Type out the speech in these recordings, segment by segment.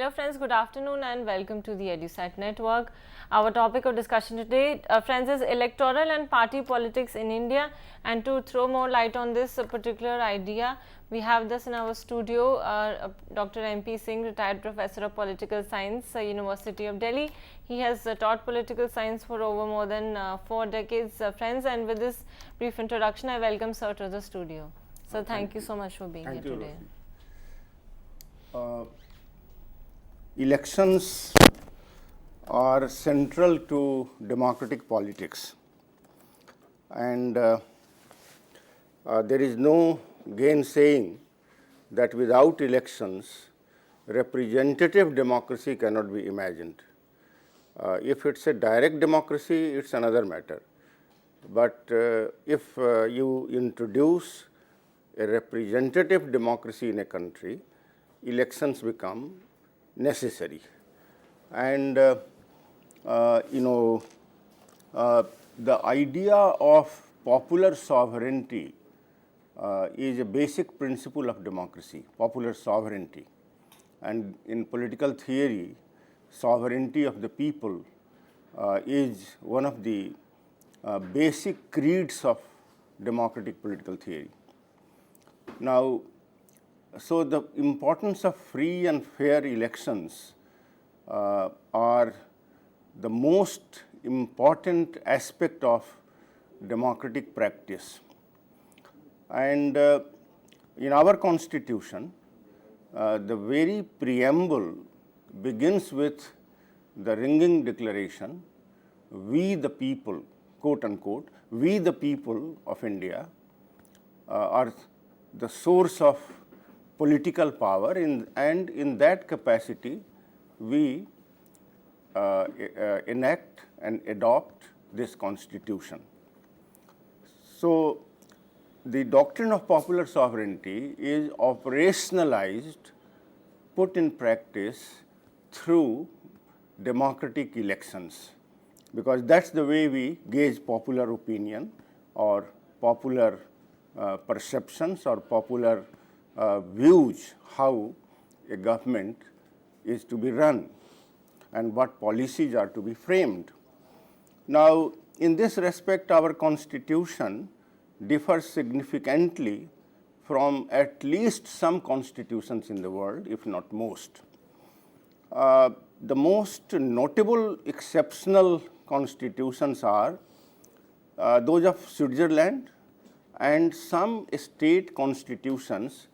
Dear friends, good afternoon and welcome to the EduSat Network. Our topic of discussion today, friends, is electoral and party politics in India. And to throw more light on this particular idea, we have this in our studio, Dr. MP Singh, retired professor of political science, University of Delhi. He has taught political science for over more than 4 decades, friends. And with this brief introduction, I welcome sir to the studio. So thank you so much for being here today. Elections are central to democratic politics, and there is no gainsaying that without elections, representative democracy cannot be imagined. If it's a direct democracy, it's another matter. But if you introduce a representative democracy in a country, elections become necessary. And the idea of popular sovereignty is a basic principle of democracy, popular sovereignty. And in political theory, sovereignty of the people is one of the basic creeds of democratic political theory. Now, so the importance of free and fair elections are the most important aspect of democratic practice. And in our constitution, the very preamble begins with the ringing declaration, "We the people," quote unquote, "we the people of India are the source of political power, and in that capacity we enact and adopt this constitution." So the doctrine of popular sovereignty is operationalized, put in practice through democratic elections, because that's the way we gauge popular opinion or popular perceptions or popular views how a government is to be run and what policies are to be framed. Now, in this respect, our constitution differs significantly from at least some constitutions in the world, if not most. The most notable exceptional constitutions are those of Switzerland and some state constitutions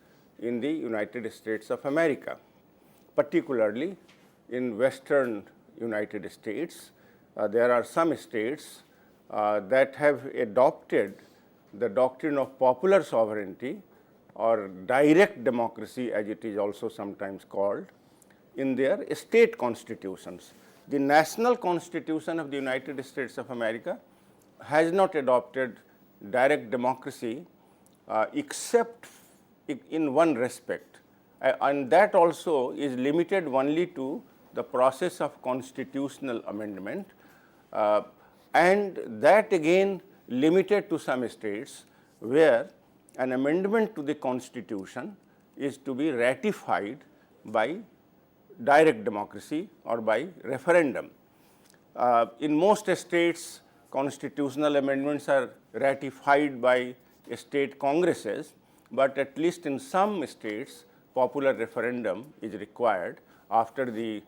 in the United States of America, particularly in Western United States. There are some states that have adopted the doctrine of popular sovereignty or direct democracy, as it is also sometimes called, in their state constitutions. The national constitution of the United States of America has not adopted direct democracy except in one respect, and that also is limited only to the process of constitutional amendment, and that again limited to some states where an amendment to the constitution is to be ratified by direct democracy or by referendum. In most states, constitutional amendments are ratified by state congresses, but at least in some states, popular referendum is required after the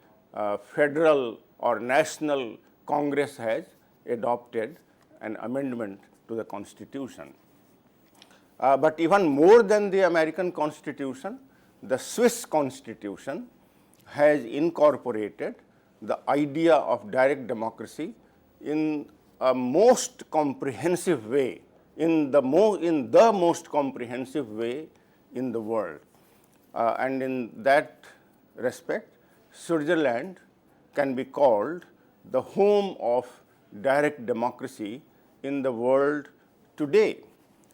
federal or national Congress has adopted an amendment to the Constitution. But even more than the American Constitution, the Swiss Constitution has incorporated the idea of direct democracy in a most comprehensive way, in the most comprehensive way in the world. And in that respect, Switzerland can be called the home of direct democracy in the world today.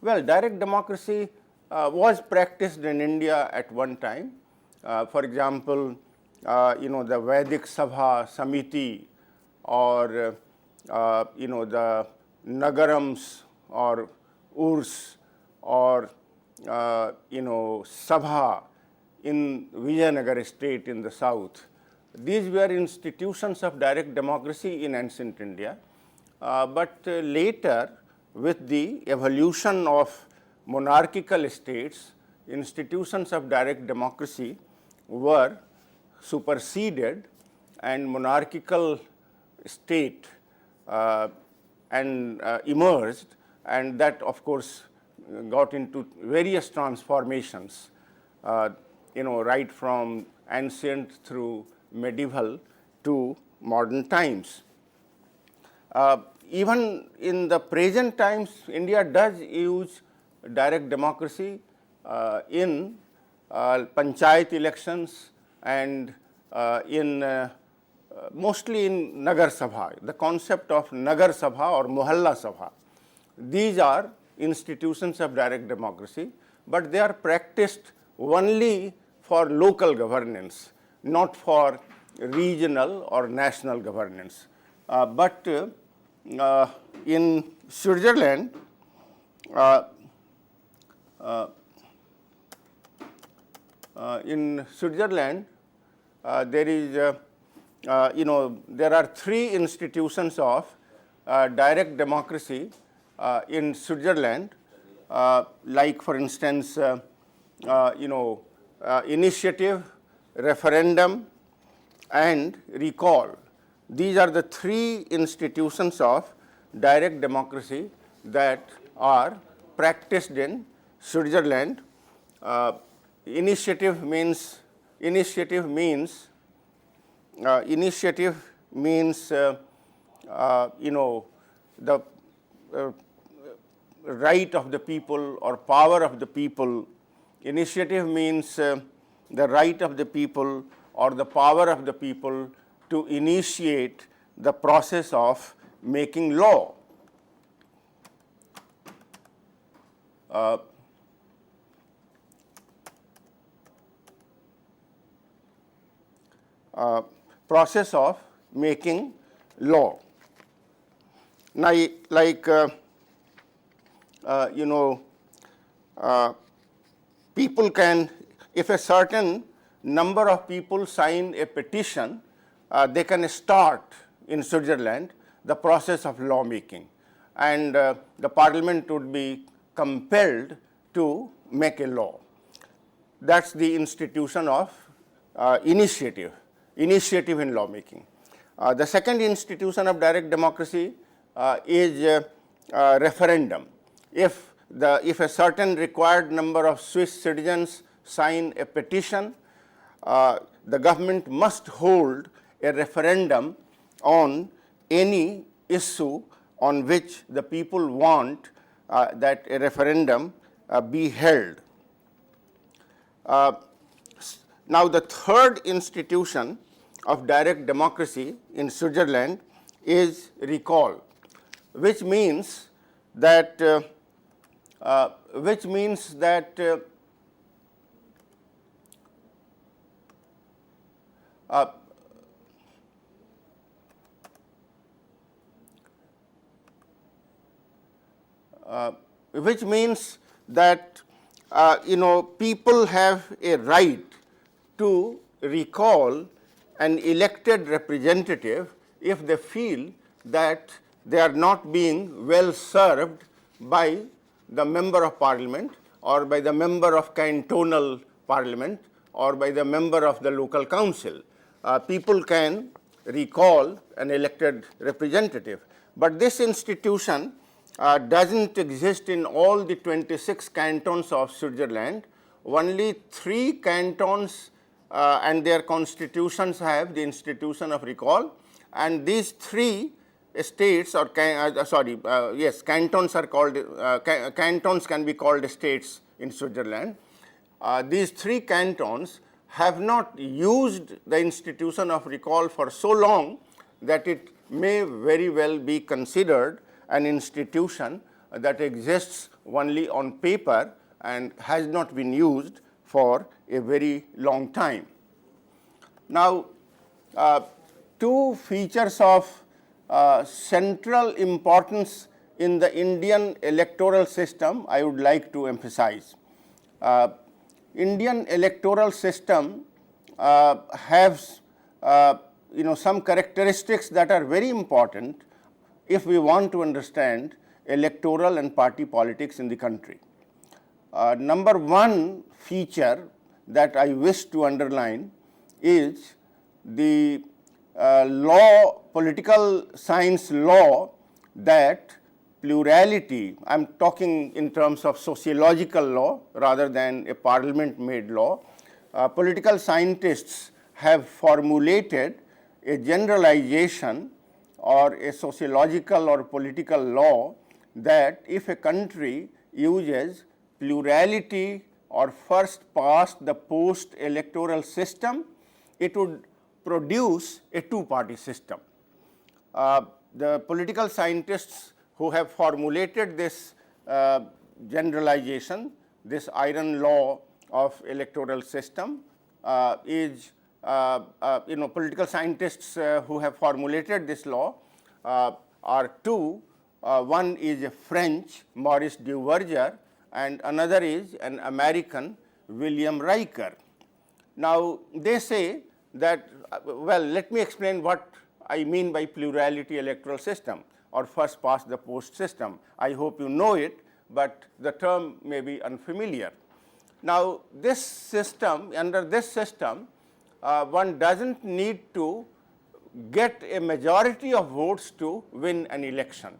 Well, direct democracy was practiced in India at one time. For example, the Vedic Sabha Samiti or the Nagarams or Urs or Sabha in Vijayanagar state in the south these were institutions of direct democracy in ancient India, but later with the evolution of monarchical states, institutions of direct democracy were superseded and monarchical state emerged, and that of course got into various transformations, right from ancient through medieval to modern times. Even in the present times, India does use direct democracy in panchayat elections and mostly in Nagar Sabha. The concept of Nagar Sabha or Mohalla Sabha, these are institutions of direct democracy, but they are practiced only for local governance, not for regional or national governance. But in Switzerland, there is there are three institutions of direct democracy in Switzerland, like for instance initiative, referendum and recall. These are the three institutions of direct democracy that are practiced in Switzerland. Initiative means the right of the people or power of the people. Initiative means the right of the people or the power of the people to initiate the process of making law. Process of making law. Now, like people can, if a certain number of people sign a petition, they can start in Switzerland the process of lawmaking, and the parliament would be compelled to make a law. That's the institution of initiative in lawmaking. The second institution of direct democracy is referendum. If a certain required number of Swiss citizens sign a petition, the government must hold a referendum on any issue on which the people want that a referendum be held. Now, the third institution of direct democracy in Switzerland is recall, which means that people have a right to recall an elected representative if they feel that they are not being well served by the member of parliament or by the member of cantonal parliament or by the member of the local council. People can recall an elected representative, but this institution doesn't exist in all the 26 cantons of Switzerland. Only 3 cantons and their constitutions have the institution of recall, and these 3 states or cantons are called cantons can be called states in Switzerland. These 3 cantons have not used the institution of recall for so long that it may very well be considered an institution that exists only on paper and has not been used for a very long time. Now, 2 features of central importance in the Indian electoral system I would like to emphasize. Indian electoral system has some characteristics that are very important if we want to understand electoral and party politics in the country. Number one feature that I wish to underline is the political science law that plurality, I am talking in terms of sociological law rather than a parliament made law. Political scientists have formulated a generalization or a sociological or political law that if a country uses plurality or first past the post electoral system, it would produce a two-party system. The political scientists who have formulated this generalization, this iron law of electoral system is political scientists who have formulated this law are two. One is a French, Maurice Duverger, and another is an American, William Riker. Now, they say that, well, let me explain what I mean by plurality electoral system or first past the post system. I hope you know it, but the term may be unfamiliar. Now, this system, under this system, one does not need to get a majority of votes to win an election.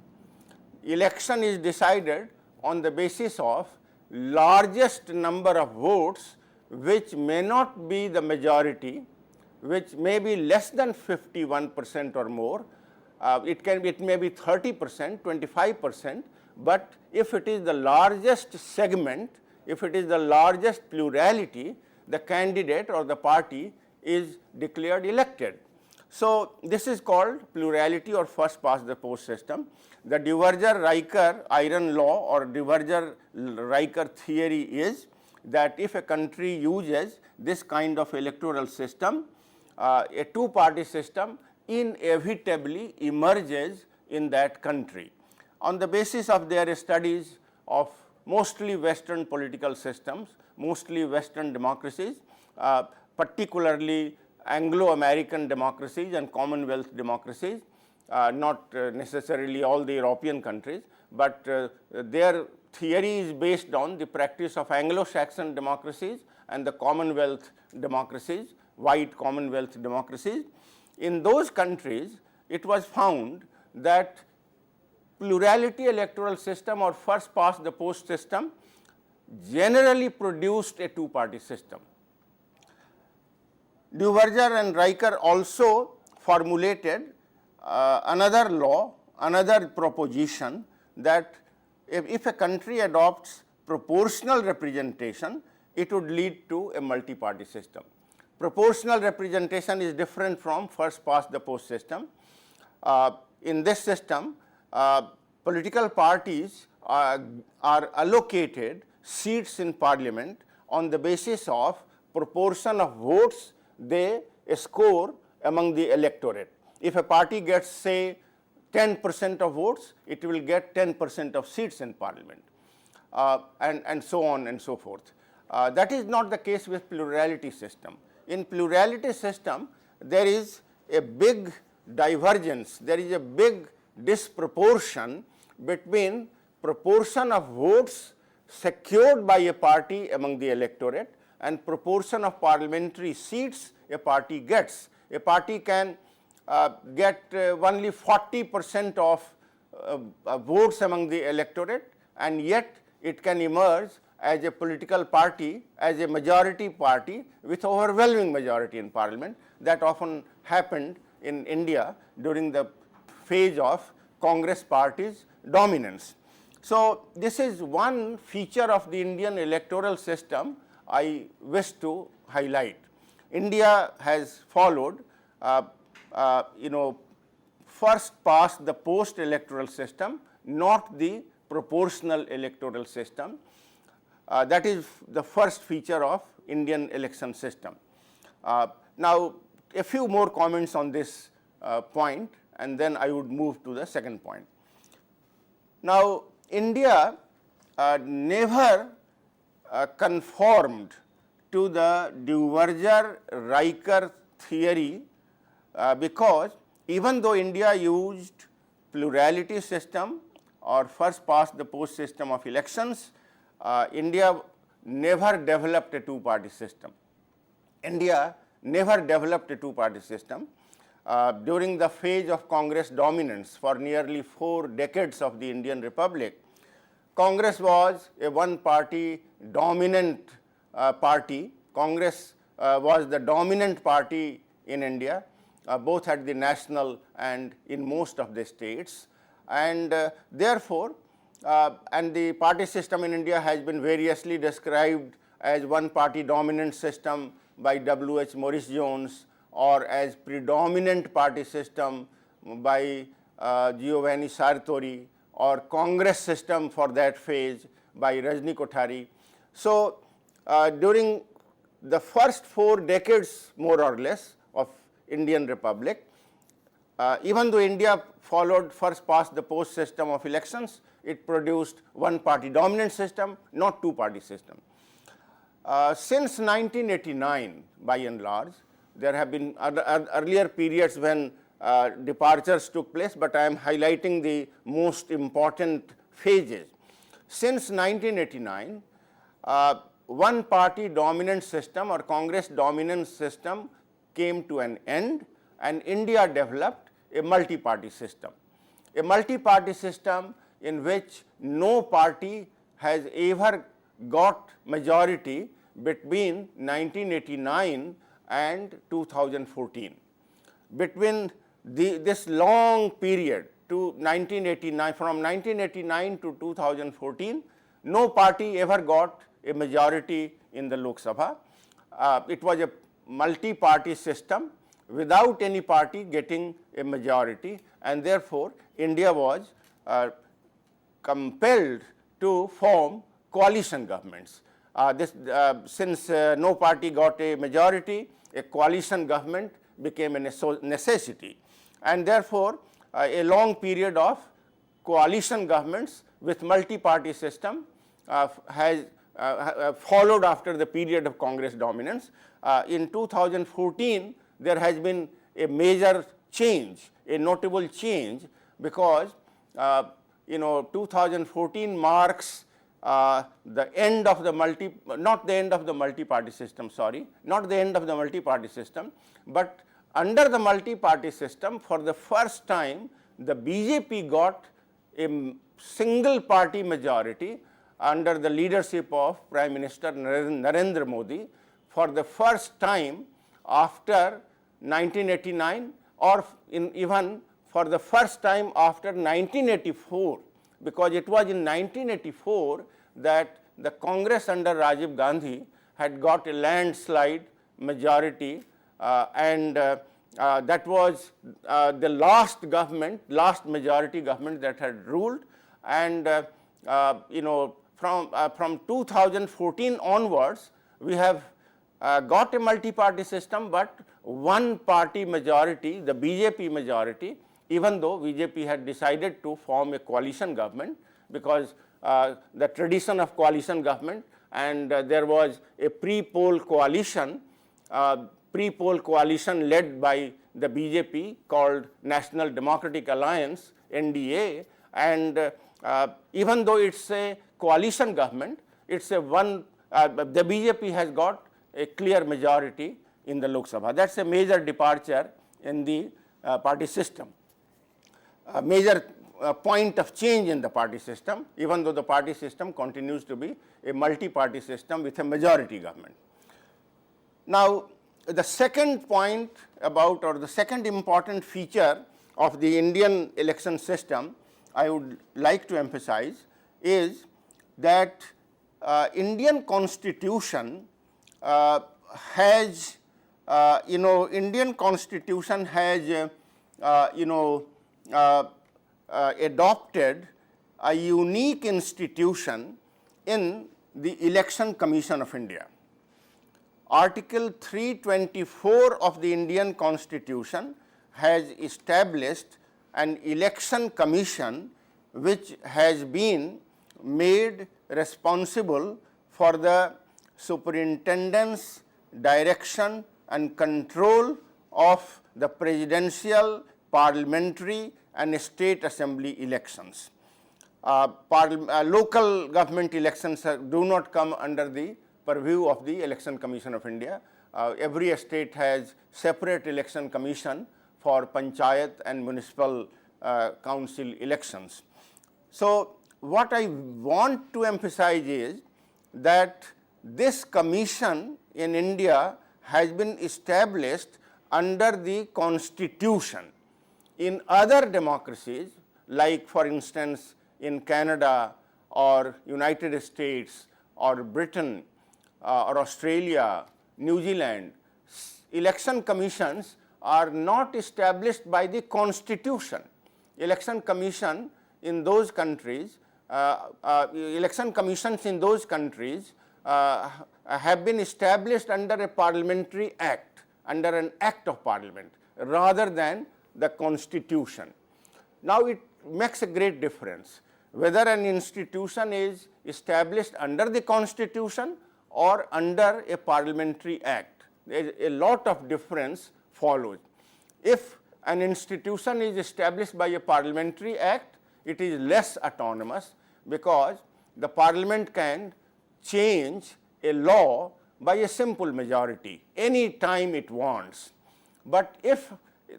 Election is decided on the basis of largest number of votes, which may not be the majority, which may be less than 51% or more. It may be 30%, 25%, but if it is the largest segment, if it is the largest plurality, the candidate or the party is declared elected. So, this is called plurality or first past the post system. The Duverger-Riker iron law or Duverger-Riker theory is that if a country uses this kind of electoral system, a two-party system inevitably emerges in that country. On the basis of their studies of mostly Western political systems, mostly Western democracies, particularly Anglo-American democracies and Commonwealth democracies, not necessarily all the European countries, but their theory is based on the practice of Anglo-Saxon democracies and the Commonwealth democracies, white Commonwealth democracies. In those countries, it was found that plurality electoral system or first past the post system generally produced a two-party system. Duverger and Riker also formulated another law, another proposition that if a country adopts proportional representation, it would lead to a multi-party system. Proportional representation is different from first past the post system. In this system, political parties are allocated seats in parliament on the basis of proportion of votes they score among the electorate. If a party gets, say, 10% of votes, it will get 10% of seats in parliament, and so on and so forth. That is not the case with plurality system. In plurality system, there is a big divergence, there is a big disproportion between proportion of votes secured by a party among the electorate and proportion of parliamentary seats a party gets. A party can get only 40% of votes among the electorate, and yet it can emerge as a political party, as a majority party with overwhelming majority in parliament. That often happened in India during the phase of Congress party's dominance. So, this is one feature of the Indian electoral system I wish to highlight. India has followed first past the post electoral system, not the proportional electoral system. That is the first feature of Indian election system. Now, a few more comments on this point, and then I would move to the second point. Now, India never conformed to the Duverger-Riker theory because even though India used plurality system or first past the post system of elections, India never developed a two-party system. India never developed a two-party system. During the phase of Congress dominance for nearly 4 decades of the Indian Republic, Congress was a one-party dominant party. Congress was the dominant party in India, both at the national and in most of the states. And therefore, and the party system in India has been variously described as one-party dominant system by W.H. Morris Jones, or as predominant party system by Giovanni Sartori, or Congress system for that phase by Rajni Kothari. So, during the first 4 decades more or less of Indian Republic, even though India followed first past the post system of elections, it produced one-party dominant system, not two-party system. Since 1989, by and large, there have been earlier periods when departures took place, but I am highlighting the most important phases. Since 1989, one-party dominant system or Congress dominant system came to an end, and India developed a multi-party system. A multi-party system in which no party has ever got majority between 1989 and 2014. Between this long period to 1989, from 1989 to 2014, no party ever got a majority in the Lok Sabha. It was a multi-party system without any party getting a majority, and therefore India was compelled to form coalition governments. Since no party got a majority, a coalition government became a necessity, and therefore a long period of coalition governments with multi-party system has followed after the period of Congress dominance. In 2014, there has been a major change, a notable change, because 2014 marks the end of the multi-party system, but under the multi-party system, for the first time, the BJP got a single party majority under the leadership of Prime Minister Narendra Modi for the first time after 1989, or even for the first time after 1984, because it was in 1984 that the Congress under Rajiv Gandhi had got a landslide majority, and that was the last majority government that had ruled. And from 2014 onwards, we have got a multi-party system, but one party majority, the BJP majority, even though BJP had decided to form a coalition government, because the tradition of coalition government, and there was a pre-poll coalition led by the BJP called National Democratic Alliance, NDA, and even though it's a coalition government, it's the BJP has got a clear majority in the Lok Sabha. That's a major departure in the party system, a major point of change in the party system, even though the party system continues to be a multi-party system with a majority government. Now, the second point about, or the second important feature of the Indian election system I would like to emphasize is that Indian Constitution has adopted a unique institution in the Election Commission of India. Article 324 of the Indian Constitution has established an election commission which has been made responsible for the superintendence, direction and control of the presidential, parliamentary and state assembly elections. Local government elections do not come under the purview of the Election Commission of India. Every state has separate election commission for panchayat and municipal council elections. So, what I want to emphasize is that this commission in India has been established under the constitution. In other democracies, like for instance in Canada or United States or Britain or Australia, New Zealand, election commissions are not established by the constitution. Election commission in those countries, election commissions in those countries have been established under a parliamentary act, under an act of parliament rather than the constitution. Now, it makes a great difference whether an institution is established under the constitution or under a parliamentary act. A lot of difference follows. If an institution is established by a parliamentary act, it is less autonomous because the parliament can change a law by a simple majority any time it wants. But if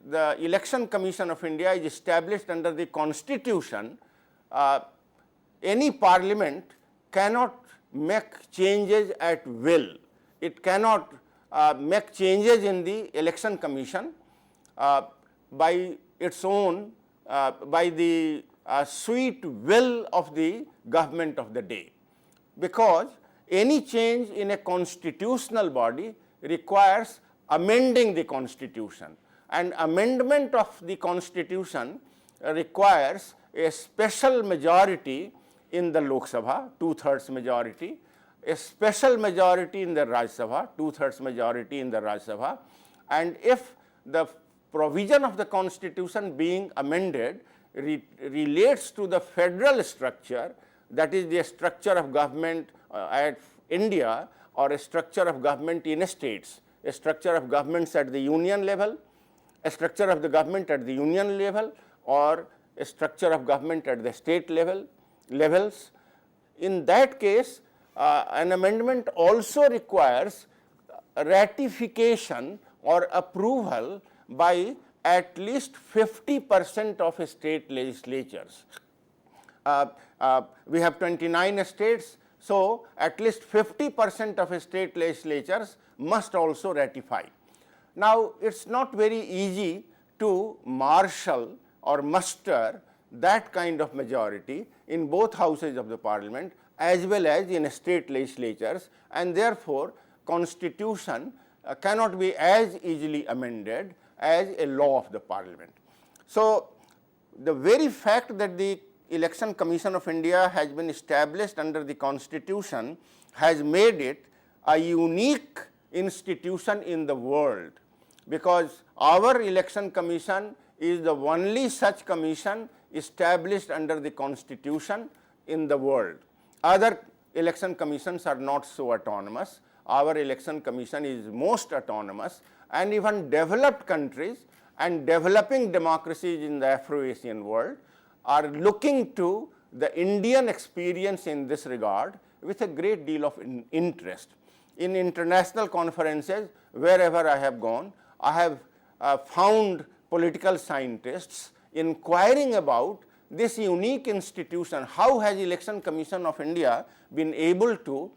the Election Commission of India is established under the constitution, any parliament cannot make changes at will. It cannot make changes in the Election Commission by its own, by the sweet will of the government of the day, because any change in a constitutional body requires amending the constitution, and amendment of the constitution requires a special majority in the Lok Sabha, 2/3 majority, a special majority in the Raj Sabha, 2/3 majority in the Raj Sabha, and if the provision of the constitution being amended relates to the federal structure, that is the structure of government at India or a structure of government in states, a structure of governments at the union level, a structure of the government at the union level or a structure of government at the state levels. In that case, an amendment also requires ratification or approval by at least 50% of state legislatures. We have 29 states, so at least 50% of state legislatures must also ratify. Now, it is not very easy to marshal or muster that kind of majority in both houses of the parliament as well as in state legislatures, and therefore, constitution cannot be as easily amended as a law of the parliament. So, the very fact that the Election Commission of India has been established under the constitution has made it a unique institution in the world, because our election commission is the only such commission established under the constitution in the world. Other election commissions are not so autonomous. Our election commission is most autonomous, and even developed countries and developing democracies in the Afro-Asian world are looking to the Indian experience in this regard with a great deal of interest. In international conferences, wherever I have gone, I have found political scientists inquiring about this unique institution. How has Election Commission of India been able to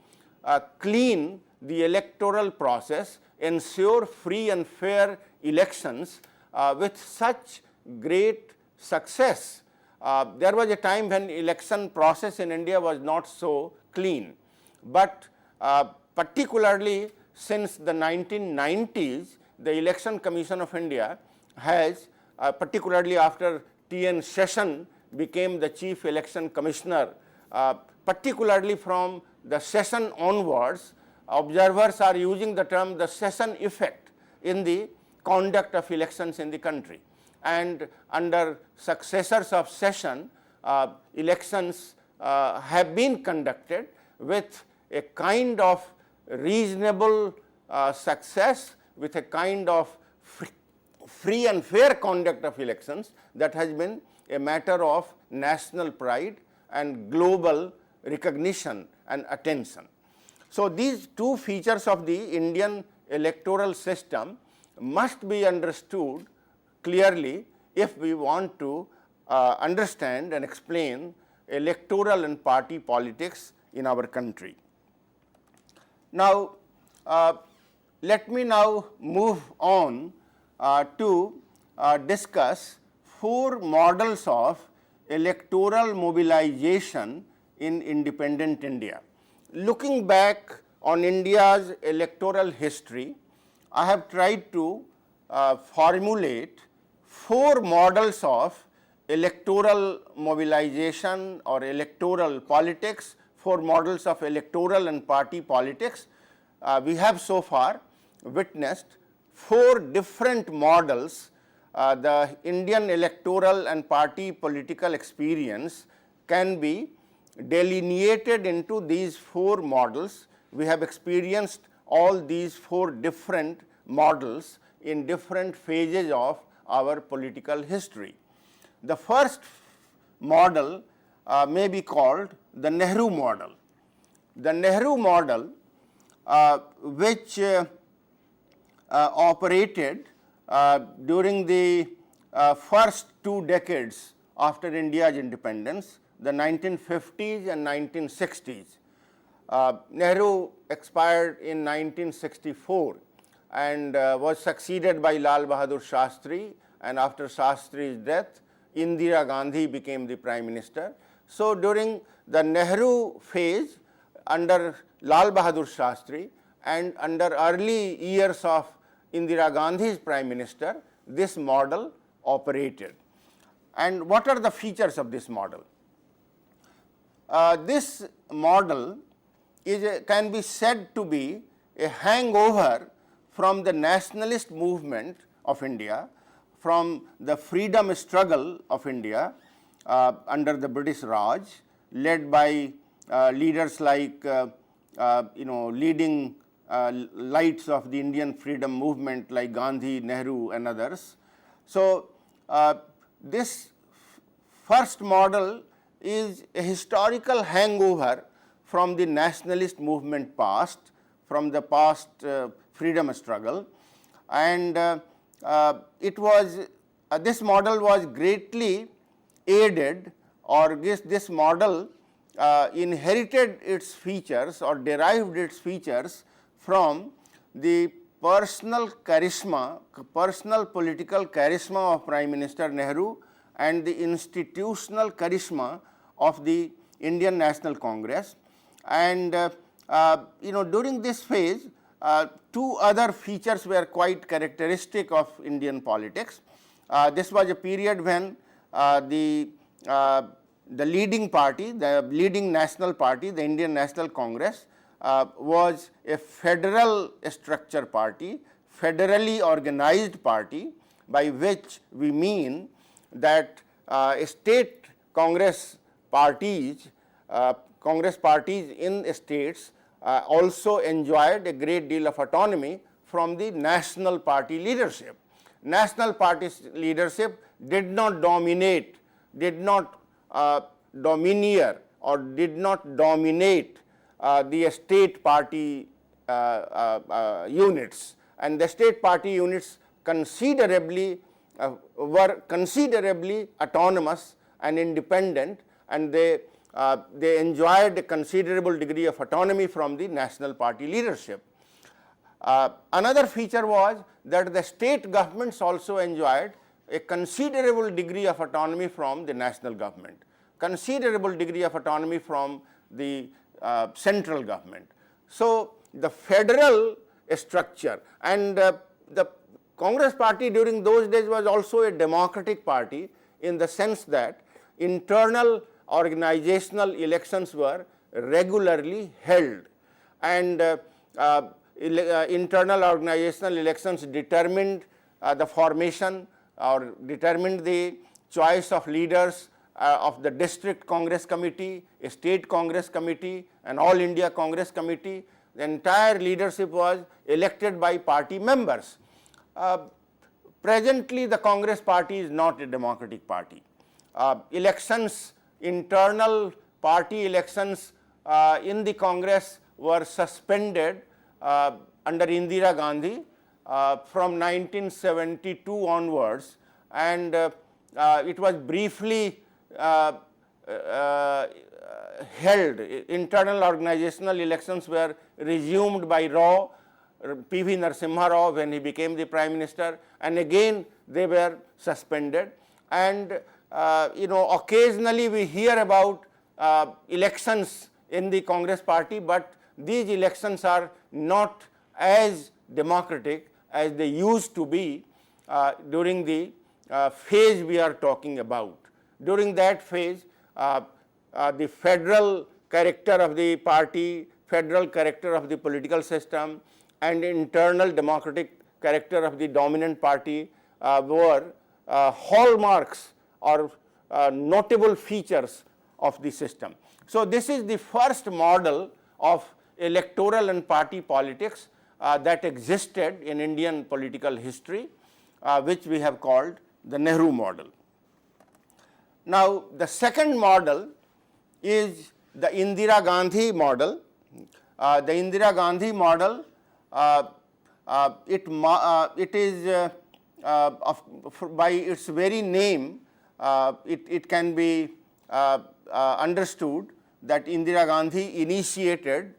clean the electoral process, ensure free and fair elections with such great success? There was a time when election process in India was not so clean, but particularly since the 1990s, the Election Commission of India has, particularly after T.N. Session became the Chief Election Commissioner, particularly from the session onwards, observers are using the term the session effect in the conduct of elections in the country. And under successors of session, elections have been conducted with a kind of reasonable success, with a kind of free and fair conduct of elections that has been a matter of national pride and global recognition and attention. So, these two features of the Indian electoral system must be understood clearly if we want to understand and explain electoral and party politics in our country. Now, let me now move on to discuss 4 models of electoral mobilization in independent India. Looking back on India's electoral history, I have tried to formulate 4 models of electoral mobilization or electoral politics, 4 models of electoral and party politics. We have so far witnessed 4 different models. The Indian electoral and party political experience can be delineated into these 4 models. We have experienced all these 4 different models in different phases of our political history. The first model may be called the Nehru model. The Nehru model, which operated during the first 2 decades after India's independence, the 1950s and 1960s. Nehru expired in 1964 and was succeeded by Lal Bahadur Shastri, and after Shastri's death, Indira Gandhi became the Prime Minister. So, during the Nehru phase under Lal Bahadur Shastri and under early years of Indira Gandhi's Prime Minister, this model operated. And what are the features of this model? This model can be said to be a hangover from the nationalist movement of India, from the freedom struggle of India under the British Raj, led by leaders like leading lights of the Indian freedom movement like Gandhi, Nehru and others. So, this first model is a historical hangover from the nationalist movement past, from the past freedom struggle, and it was this model was greatly aided, or this model inherited its features or derived its features from the personal charisma, personal political charisma of Prime Minister Nehru and the institutional charisma of the Indian National Congress. And during this phase, 2 other features were quite characteristic of Indian politics. This was a period when the leading party, the leading national party, the Indian National Congress, was a federal structure party, federally organized party, by which we mean that state Congress parties in states also enjoyed a great deal of autonomy from the national party leadership. National party leadership did not dominate, did not domineer or did not dominate the state party units, and the state party units were considerably autonomous and independent, and they enjoyed a considerable degree of autonomy from the national party leadership. Another feature was that the state governments also enjoyed a considerable degree of autonomy from the national government, considerable degree of autonomy from the central government. So, the federal structure, and the Congress party during those days was also a democratic party in the sense that internal organizational elections were regularly held, and internal organizational elections determined the formation or determined the choice of leaders of the district Congress committee, a state Congress committee, and all India Congress committee. The entire leadership was elected by party members. presently the Congress party is not a democratic party. Elections, internal party elections in the Congress were suspended under Indira Gandhi from 1972 onwards, and it was briefly held. Internal organizational elections were resumed by Rao, P.V. Narasimha Rao, when he became the Prime Minister, and again they were suspended. And occasionally we hear about elections in the Congress party, but these elections are not as democratic as they used to be during the phase we are talking about. During that phase, the federal character of the party, federal character of the political system, and internal democratic character of the dominant party were hallmarks or notable features of the system. So, this is the first model of electoral and party politics that existed in Indian political history, which we have called the Nehru model. Now, the second model is the Indira Gandhi model. The Indira Gandhi model, it is by its very name, it can be understood that Indira Gandhi initiated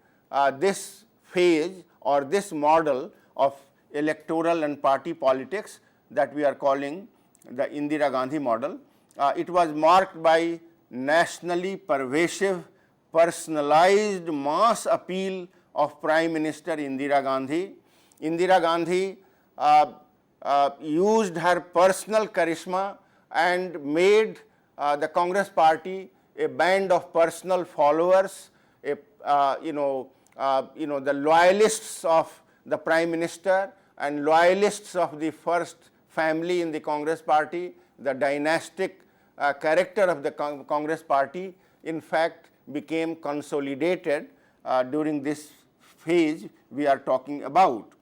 this phase or this model of electoral and party politics that we are calling the Indira Gandhi model. It was marked by nationally pervasive, personalized mass appeal of Prime Minister Indira Gandhi. Indira Gandhi used her personal charisma and made the Congress party a band of personal followers, the loyalists of the Prime Minister and loyalists of the first family in the Congress party, the dynastic character of the Congress party, in fact, became consolidated during this phase we are talking about.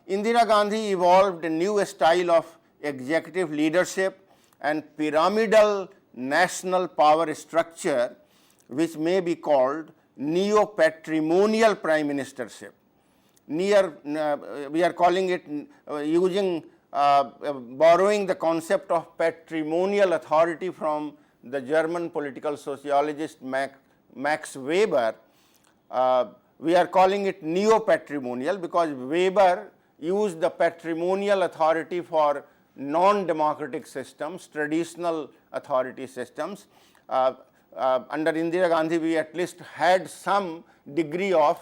Indira Gandhi evolved a new style of executive leadership and pyramidal national power structure, which may be called neo-patrimonial prime ministership. We are calling it borrowing the concept of patrimonial authority from the German political sociologist Max Weber. We are calling it neo-patrimonial because Weber used the patrimonial authority for non-democratic systems, traditional authority systems. Under Indira Gandhi, we at least had some degree of,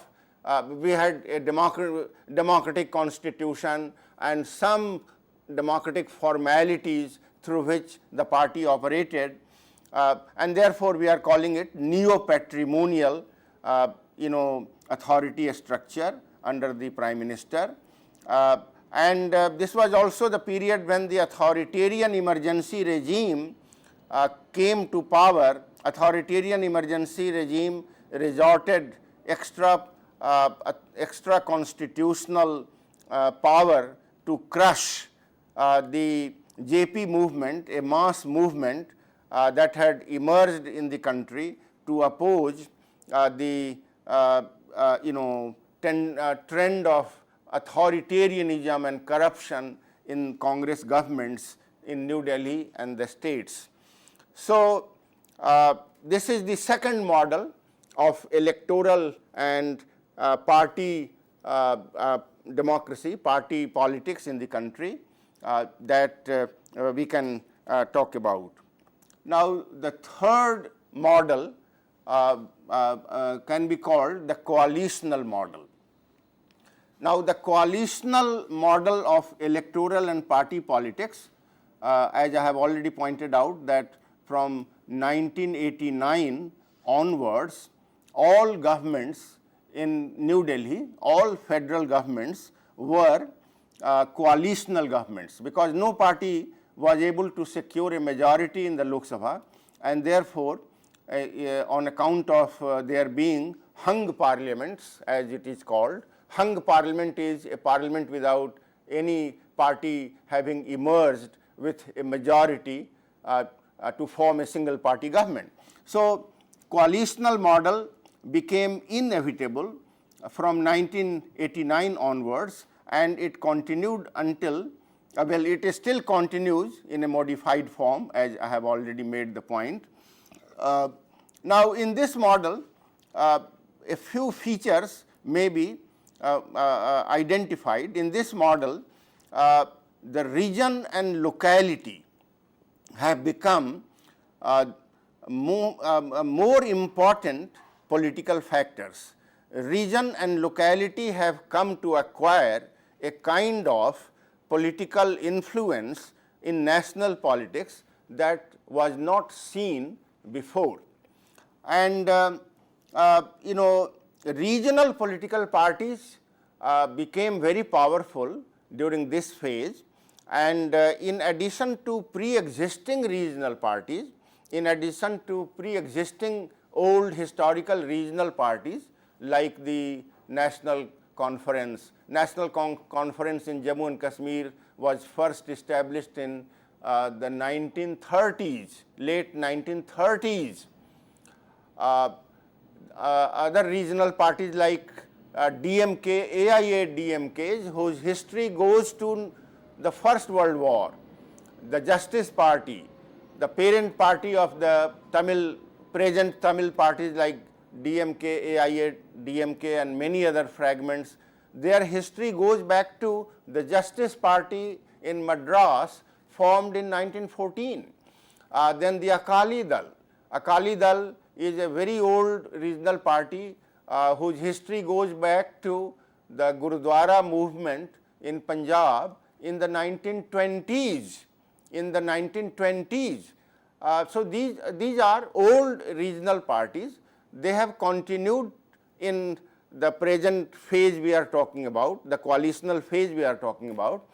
we had a democratic constitution and some democratic formalities through which the party operated, and therefore we are calling it neo-patrimonial, authority structure under the Prime Minister. And this was also the period when the authoritarian emergency regime came to power. Authoritarian emergency regime resorted extra constitutional power to crush the JP movement, a mass movement that had emerged in the country to oppose the trend of authoritarianism and corruption in Congress governments in New Delhi and the states. So, this is the second model of electoral and party democracy, party politics in the country that we can talk about. Now, the third model can be called the coalitional model. Now, the coalitional model of electoral and party politics, as I have already pointed out, that from 1989 onwards, all governments in New Delhi, all federal governments were coalitional governments, because no party was able to secure a majority in the Lok Sabha, and therefore, on account of there being hung parliaments, as it is called. Hung parliament is a parliament without any party having emerged with a majority to form a single party government. So, coalitional model became inevitable from 1989 onwards, and it continued until well, it still continues in a modified form, as I have already made the point. Now, in this model, a few features may be identified. In this model, the region and locality have become more important political factors. Region and locality have come to acquire a kind of political influence in national politics that was not seen before. And regional political parties became very powerful during this phase, and in addition to pre-existing regional parties, in addition to pre-existing old historical regional parties like the National Conference. National Conference in Jammu and Kashmir was first established in the 1930s, late 1930s. Other regional parties like DMK, AIA DMKs, whose history goes to the First World War, the Justice Party, the parent party of the present Tamil parties like DMK, AIA, DMK and many other fragments. Their history goes back to the Justice Party in Madras, formed in 1914. Then the Akali Dal. Akali Dal is a very old regional party whose history goes back to the Gurudwara movement in Punjab in the 1920s. So these are old regional parties. They have continued in the present phase we are talking about, the coalitional phase we are talking about.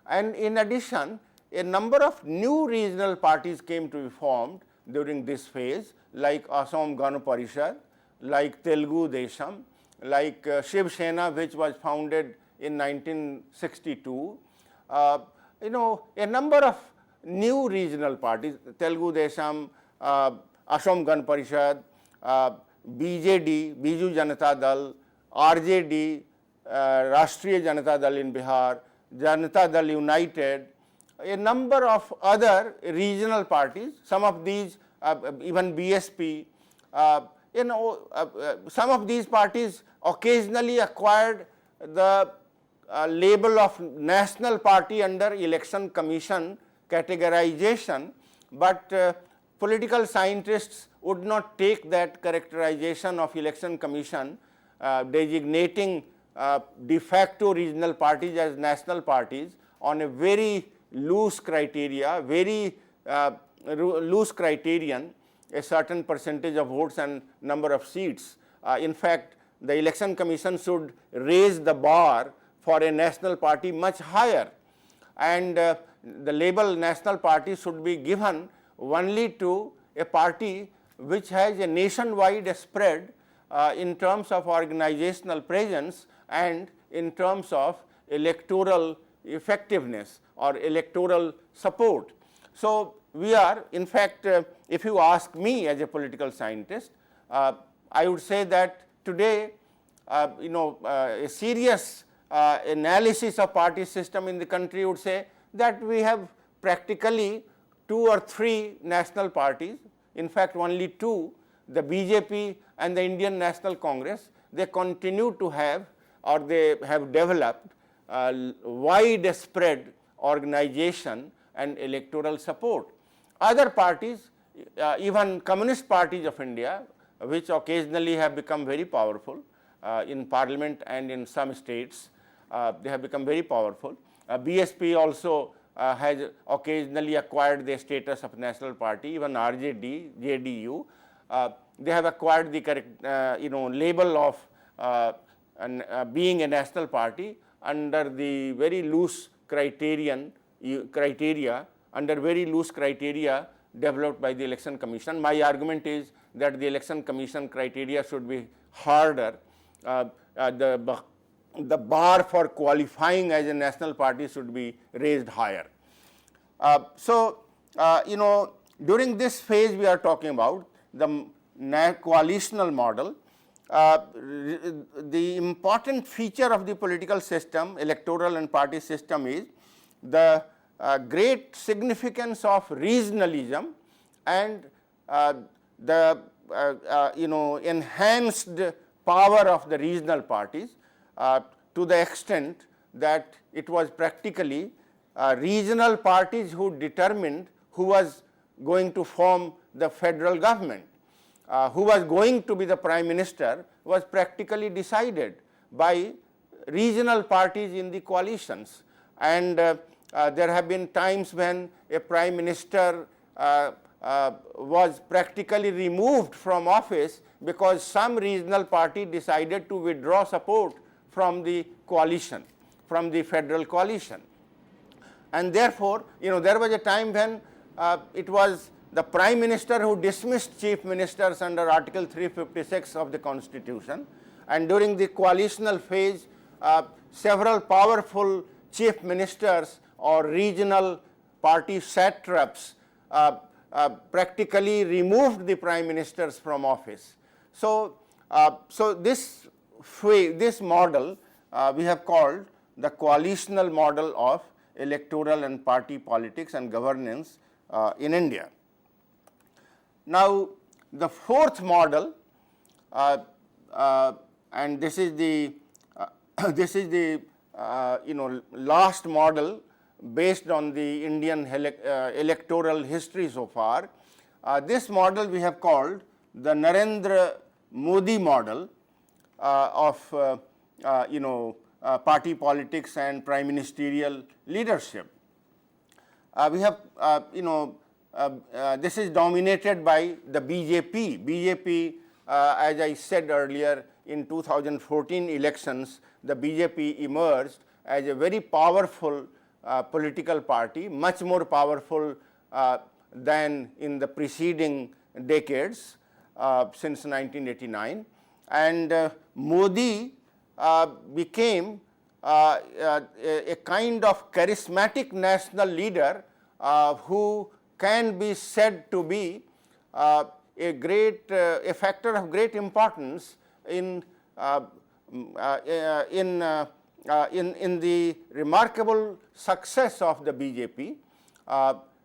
And in addition, a number of new regional parties came to be formed during this phase, like Assam Gana Parishad, like Telugu Desam, like Shiv Sena, which was founded in 1962. A number of new regional parties, Telugu Desam, Assam Gana Parishad, BJD, Biju Janata Dal, RJD, Rashtriya Janata Dal in Bihar, Janata Dal United, a number of other regional parties, some of these even BSP, some of these parties occasionally acquired the label of national party under election commission categorization, but political scientists would not take that characterization of election commission designating de facto regional parties as national parties on a very loose criteria, very loose criterion, a certain percentage of votes and number of seats. In fact, the election commission should raise the bar for a national party much higher, and the label national party should be given only to a party which has a nationwide spread in terms of organizational presence and in terms of electoral effectiveness or electoral support. So we are, in fact, if you ask me as a political scientist, I would say that today, a serious analysis of party system in the country would say that we have practically 2 or 3 national parties, in fact only 2, the BJP and the Indian National Congress. They continue to have, or they have developed widespread organization and electoral support. Other parties, even Communist parties of India, which occasionally have become very powerful in parliament and in some states, they have become very powerful. BSP also has occasionally acquired the status of national party, even RJD, JDU. They have acquired the correct, label of being a national party under the very loose criteria, under very loose criteria developed by the election commission. My argument is that the election commission criteria should be harder. The the bar for qualifying as a national party should be raised higher. During this phase we are talking about the coalitional model. The important feature of the political system, electoral and party system, is the great significance of regionalism and the enhanced power of the regional parties to the extent that it was practically regional parties who determined who was going to form the federal government. Who was going to be the prime minister was practically decided by regional parties in the coalitions, and there have been times when a prime minister was practically removed from office because some regional party decided to withdraw support from the coalition, from the federal coalition. And therefore, there was a time when it was the prime minister who dismissed chief ministers under article 356 of the constitution, and during the coalitional phase several powerful chief ministers or regional party satraps practically removed the prime ministers from office. So this model we have called the coalitional model of electoral and party politics and governance in India. Now, the fourth model, and this is the last model based on the Indian electoral history so far. This model we have called the Narendra Modi model of party politics and prime ministerial leadership. We have this is dominated by the BJP. BJP, as I said earlier, in 2014 elections, the BJP emerged as a very powerful political party, much more powerful than in the preceding decades since 1989. And Modi became a kind of charismatic national leader who can be said to be a factor of great importance in the remarkable success of the BJP.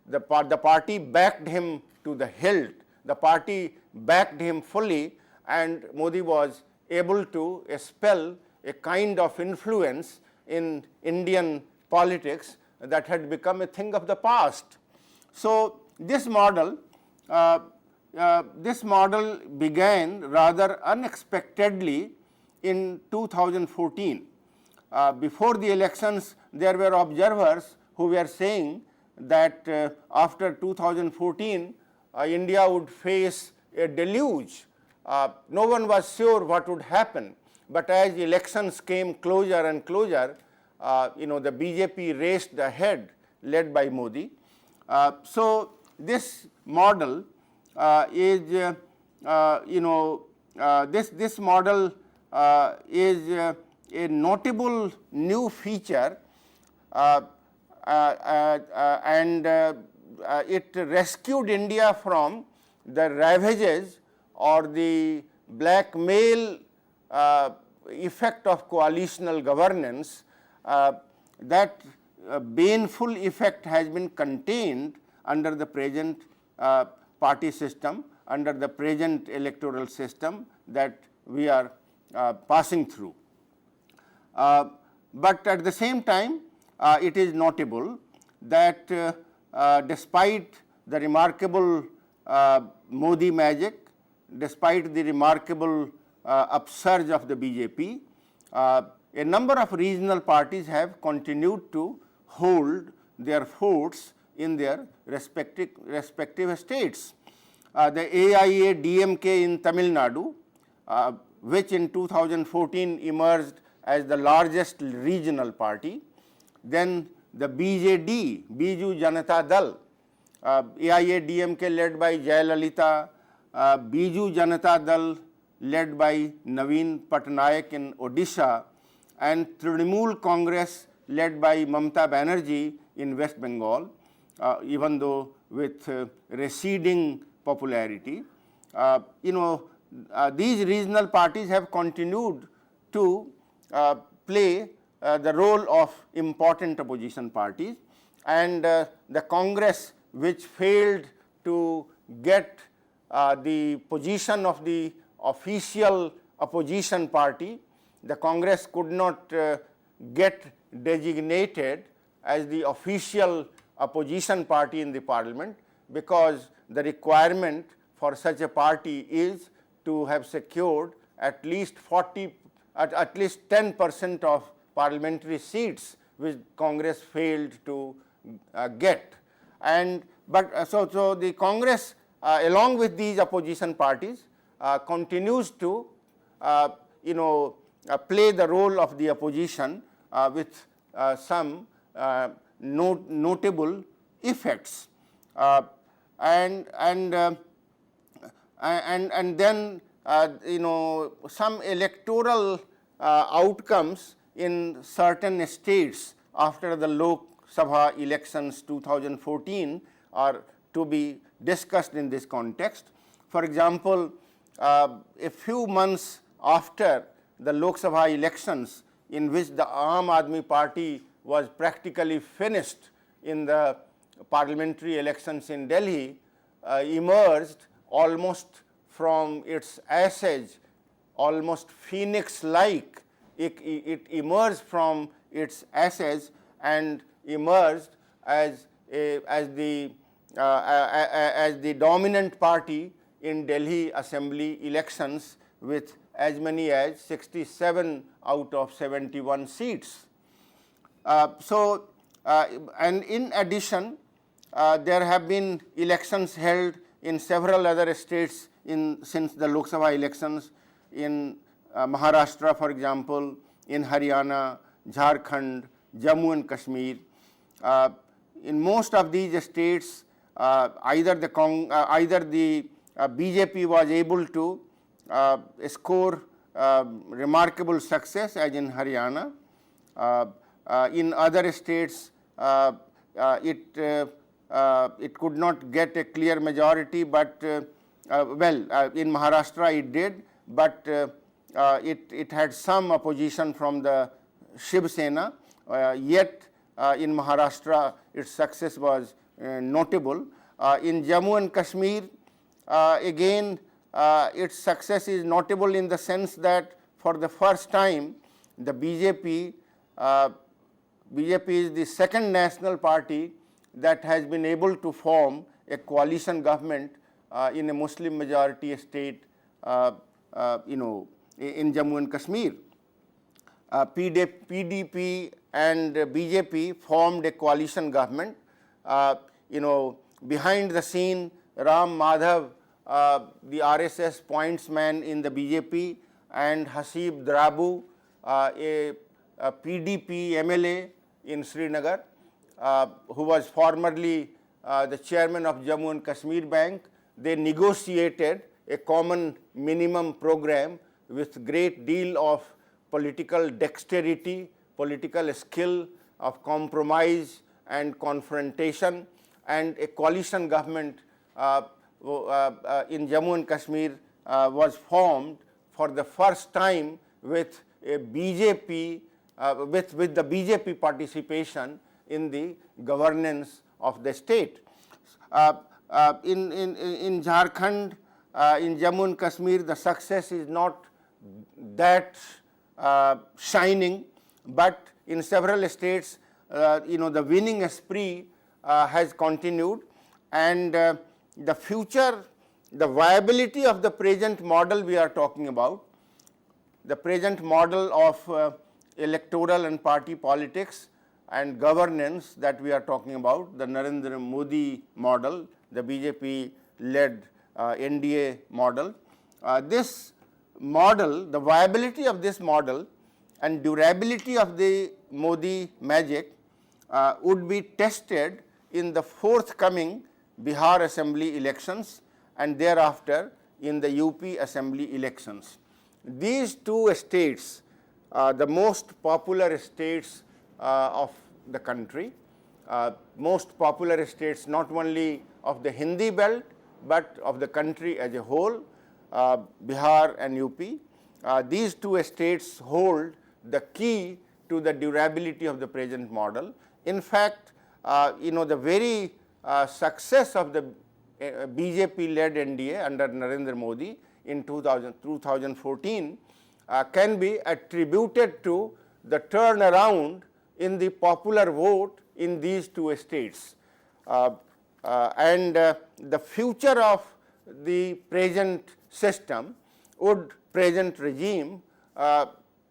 The party backed him to the hilt. The party backed him fully, and Modi was able to expel a kind of influence in Indian politics that had become a thing of the past. So this model began rather unexpectedly in 2014. Before the elections, there were observers who were saying that after 2014, India would face a deluge. No one was sure what would happen, but as elections came closer and closer, the BJP raced ahead, led by Modi. So this model is this model is a notable new feature, and it rescued India from the ravages or the blackmail effect of coalitional governance. That baneful effect has been contained under the present party system, under the present electoral system that we are passing through. But at the same time, it is notable that despite the remarkable Modi magic, despite the remarkable upsurge of the BJP, a number of regional parties have continued to hold their forts in their respective states. The AIA-DMK in Tamil Nadu, which in 2014 emerged as the largest regional party, then the BJD, Biju Janata Dal, AIA-DMK led by Jayalalitha, Biju Janata Dal led by Naveen Patnaik in Odisha, and Trinamool Congress led by Mamata Banerjee in West Bengal, even though with receding popularity. These regional parties have continued to play the role of important opposition parties, and the Congress, which failed to get the position of the official opposition party, the Congress could not get designated as the official opposition party in the parliament, because the requirement for such a party is to have secured at least 10% of parliamentary seats, which Congress failed to get. And so the Congress, along with these opposition parties, continues to play the role of the opposition with some notable effects, and then some electoral outcomes in certain states after the Lok Sabha elections 2014 are to be discussed in this context. For example, a few months after the Lok Sabha elections, in which the Aam Aadmi Party was practically finished in the parliamentary elections in Delhi, emerged almost from its ashes, almost phoenix-like. It emerged from its ashes and emerged as the dominant party in Delhi Assembly elections with as many as 67 out of 71 seats. And in addition, there have been elections held in several other states since the Lok Sabha elections, in Maharashtra, for example, in Haryana, Jharkhand, Jammu and Kashmir. In most of these states, either the BJP was able to score remarkable success, as in Haryana. In other states, it could not get a clear majority, but in Maharashtra it did, but it had some opposition from the Shiv Sena, yet in Maharashtra its success was notable. In Jammu and Kashmir, again, its success is notable in the sense that for the first time the BJP is the second national party that has been able to form a coalition government in a Muslim majority state, in Jammu and Kashmir. PDP and BJP formed a coalition government. Behind the scene, Ram Madhav, the RSS pointsman in the BJP, and Hasib Drabu, a PDP MLA in Srinagar, who was formerly the chairman of Jammu and Kashmir Bank, they negotiated a common minimum program with great deal of political dexterity, political skill of compromise and confrontation, and a coalition government in Jammu and Kashmir was formed for the first time with a BJP, with the BJP participation in the governance of the state. In Jharkhand, in Jammu and Kashmir, the success is not that shining, but in several states, the winning spree has continued, and the future, the viability of the present model we are talking about, the present model of electoral and party politics and governance that we are talking about, the Narendra Modi model, the BJP-led NDA model. This model, the viability of this model and durability of the Modi magic would be tested in the forthcoming Bihar Assembly elections and thereafter in the UP Assembly elections. These two states the most popular states of the country, most popular states not only of the Hindi belt, but of the country as a whole, Bihar and UP. These two states hold the key to the durability of the present model. In fact, the very success of the BJP-led NDA under Narendra Modi in 2014 can be attributed to the turnaround in the popular vote in these two states. The future of the present system present regime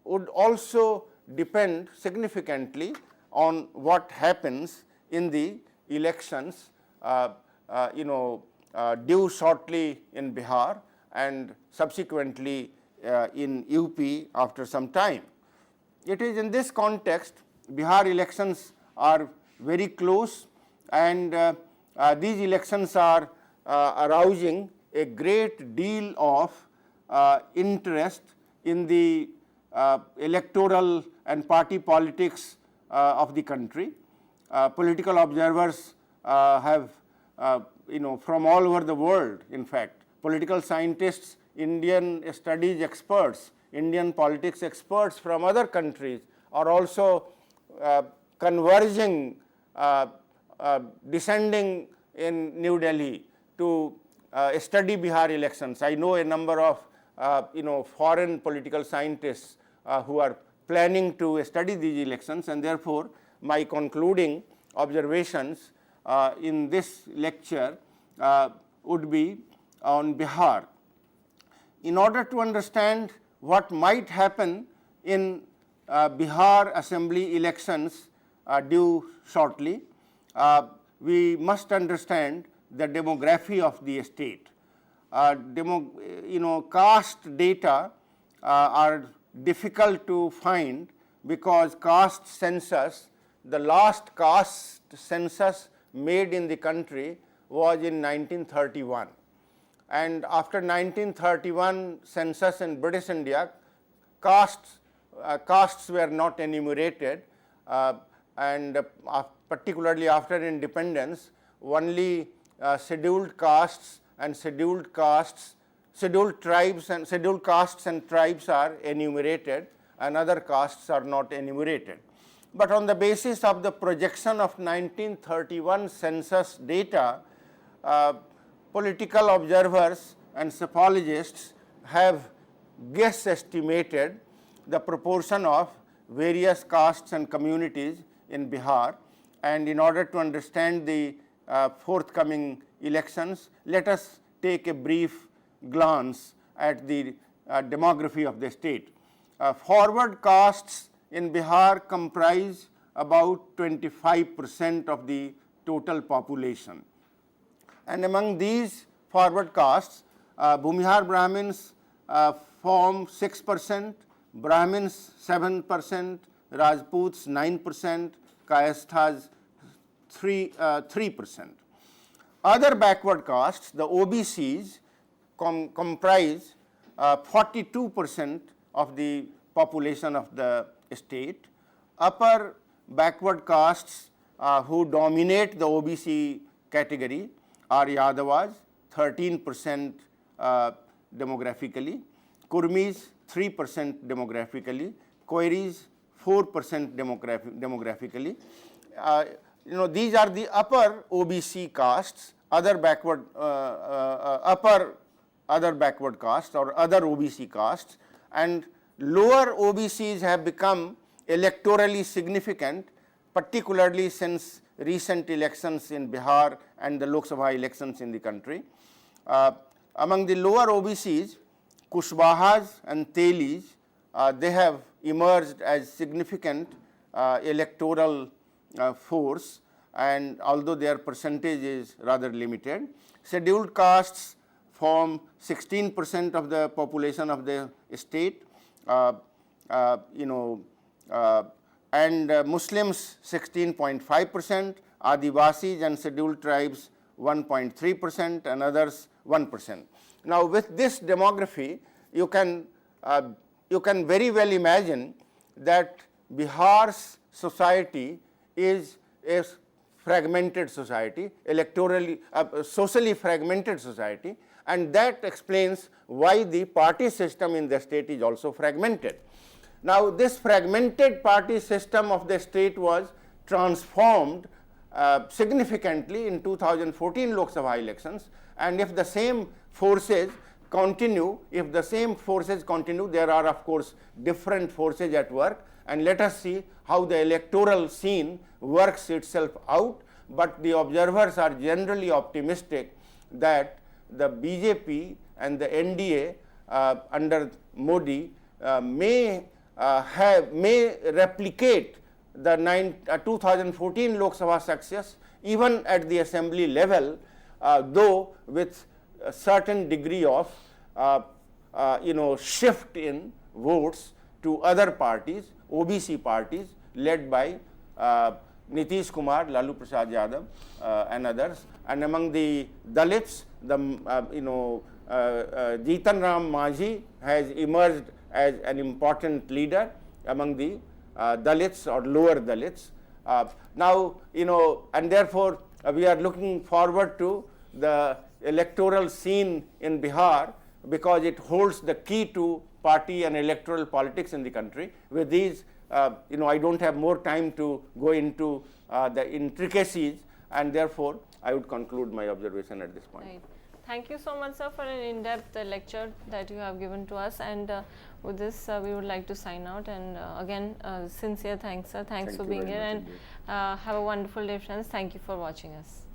would also depend significantly on what happens in the elections due shortly in Bihar and subsequently in UP after some time. It is in this context Bihar elections are very close, and these elections are arousing a great deal of interest in the electoral and party politics of the country. Political observers have from all over the world, in fact, political scientists, Indian studies experts, Indian politics experts from other countries are also converging, descending in New Delhi to study Bihar elections. I know a number of foreign political scientists who are planning to study these elections, and therefore my concluding observations in this lecture would be on Bihar. In order to understand what might happen in Bihar assembly elections due shortly, we must understand the demography of the state. Caste data are difficult to find because caste census, the last caste census made in the country was in 1931, and after 1931 census in British India, castes were not enumerated, and particularly after independence, only scheduled castes and scheduled castes, scheduled tribes and scheduled castes and tribes are enumerated, and other castes are not enumerated. But on the basis of the projection of 1931 census data, political observers and psephologists have guess estimated the proportion of various castes and communities in Bihar. And in order to understand the forthcoming elections, let us take a brief glance at the demography of the state. Forward castes in Bihar comprise about 25% of the total population. And among these forward castes, Bhumihar Brahmins form 6%, Brahmins 7%, Rajputs 9%, Kayasthas 3%. Other backward castes, the OBCs, comprise 42% of the population of the state. Upper backward castes who dominate the OBC category are Yadavas, 13% demographically, Kurmis 3% demographically, Koiris 4% demographically. These are the upper OBC castes, other backward castes or other OBC castes, and lower OBCs have become electorally significant, particularly since recent elections in Bihar and the Lok Sabha elections in the country. Among the lower OBCs, Kushwahas and Telis, they have emerged as significant electoral force, and although their percentage is rather limited. Scheduled castes form 16% of the population of the state, and Muslims 16.5%, Adivasis and scheduled tribes 1.3%, and others 1%. Now, with this demography, you can very well imagine that Bihar's society is a fragmented society, electorally, socially fragmented society, and that explains why the party system in the state is also fragmented. Now, this fragmented party system of the state was transformed significantly in 2014 Lok Sabha elections, and if the same forces continue, there are of course different forces at work, and let us see how the electoral scene works itself out. But the observers are generally optimistic that the BJP and the NDA under Modi may replicate the 2014 Lok Sabha success even at the assembly level, though with a certain degree of shift in votes to other parties, OBC parties led by Nitish Kumar, Lalu Prasad Yadav and others, and among the Dalits, Jitan Ram Manjhi has emerged as an important leader among the Dalits or lower Dalits. Now, and therefore we are looking forward to the electoral scene in Bihar, because it holds the key to party and electoral politics in the country. With these, I don't have more time to go into the intricacies, and therefore I would conclude my observation at this point. Right. Thank you so much, sir, for an in-depth lecture that you have given to us, and with this we would like to sign out, and again sincere thanks, sir. Thanks for being here, and have a wonderful day, friends. Thank you for watching us.